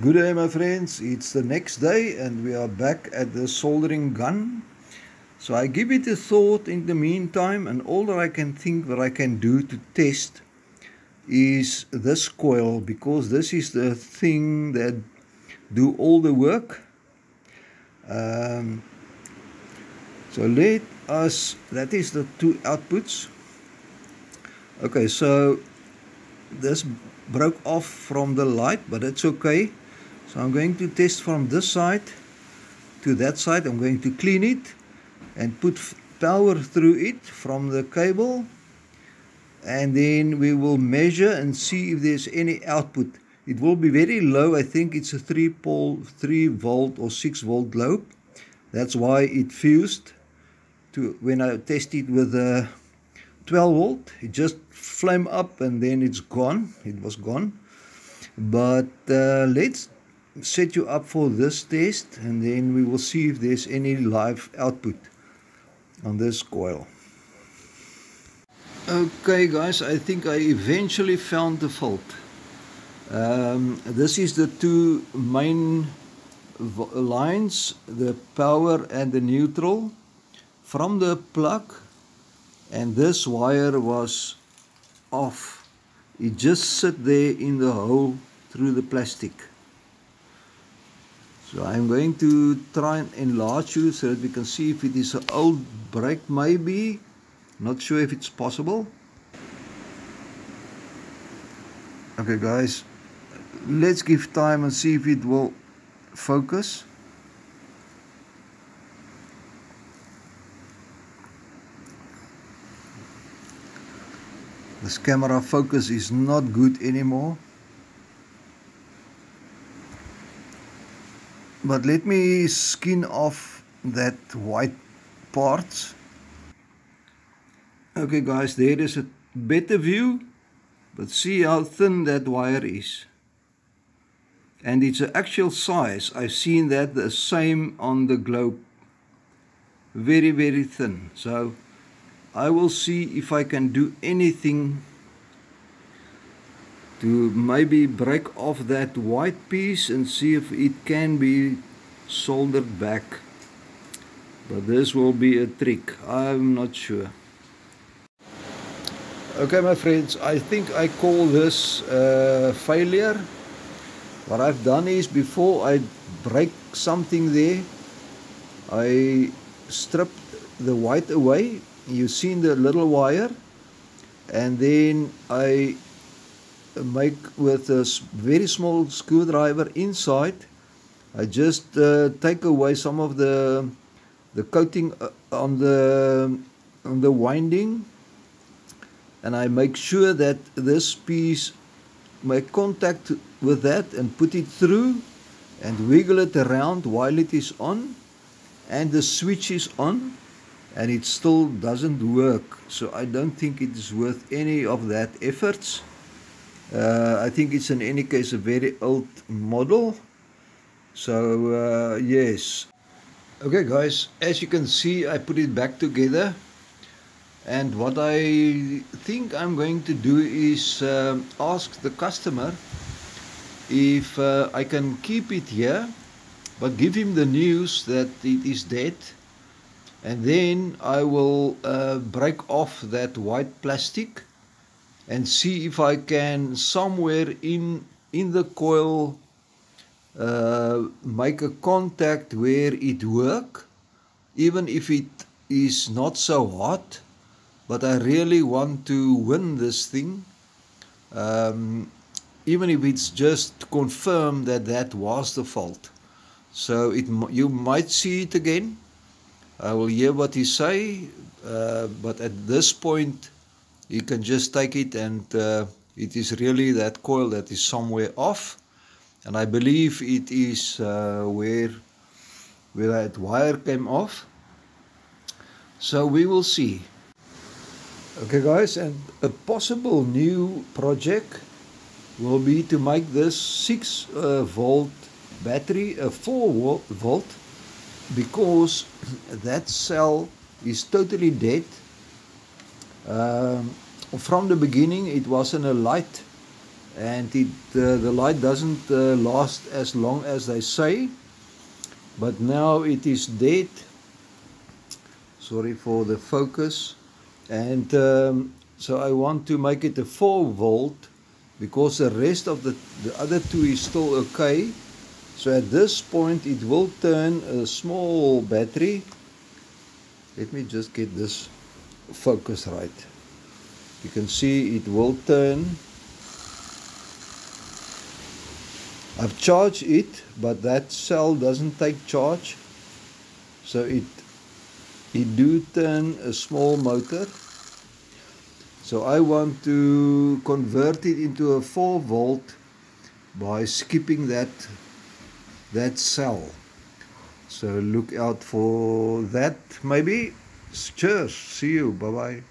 Good day, my friends. It's the next day and we are back at the soldering gun. So I give it a thought in the meantime, and all that I can think that I can do to test is this coil, because this is the thing that do all the work. So let us, that is the two outputs. Okay, so this broke off from the light, but it's okay. So I'm going to test from this side to that side. I'm going to clean it and put power through it from the cable, and then we will measure and see if there's any output. It will be very low. I think it's a 3 volt or 6 volt low. That's why it fused to when I tested with a 12 volt. It just flame up and then it's gone. It was gone. But let's set you up for this test, and then we will see if there's any live output on this coil. Okay guys, I think I eventually found the fault. This is the two main lines, the power and the neutral, from the plug, and this wire was off. It just sit there in the hole through the plastic. So I'm going to try and enlarge you so that we can see if it is an old brake, maybe. Not sure if it's possible. Okay guys, let's give time and see if it will focus. This camera focus is not good anymore. But let me skin off that white parts. Okay guys, there is a better view, but see how thin that wire is. And it's an actual size. I've seen that the same on the globe. Very, very thin. So I will see if I can do anything to maybe break off that white piece and see if it can be soldered back. But this will be a trick. I'm not sure. Okay my friends, I think I call this failure. What I've done is, before I break something there, I stripped the white away. You've seen the little wire, and then I make with a very small screwdriver inside. I just take away some of the coating on the winding, and I make sure that this piece make contact with that and put it through and wiggle it around while it is on, and the switch is on, and it still doesn't work. So I don't think it is worth any of that efforts. I think it's in any case a very old model. So yes. Okay guys, as you can see, I put it back together, and what I think I'm going to do is ask the customer if I can keep it here, but give him the news that it is dead, and then I will break off that white plastic and see if I can somewhere in the coil make a contact where it work, even if it is not so hot. But I really want to win this thing, even if it's just to confirm that that was the fault. So you might see it again. I will hear what he say, but at this point you can just take it, and it is really that coil that is somewhere off, and I believe it is where that wire came off. So we will see. Okay guys, and a possible new project will be to make this 6 volt battery a 4 volt, because that cell is totally dead. From the beginning it wasn't a light and the light doesn't last as long as they say, but now it is dead. Sorry for the focus. And so I want to make it a 4 volt because the rest of the other two is still okay. So at this point it will turn a small battery. Let me just get this focus right. You can see it will turn. I've charged it, but that cell doesn't take charge, so it do turn a small motor. So I want to convert it into a 4 volt by skipping that cell. So look out for that maybe. Cheers, see you, bye bye.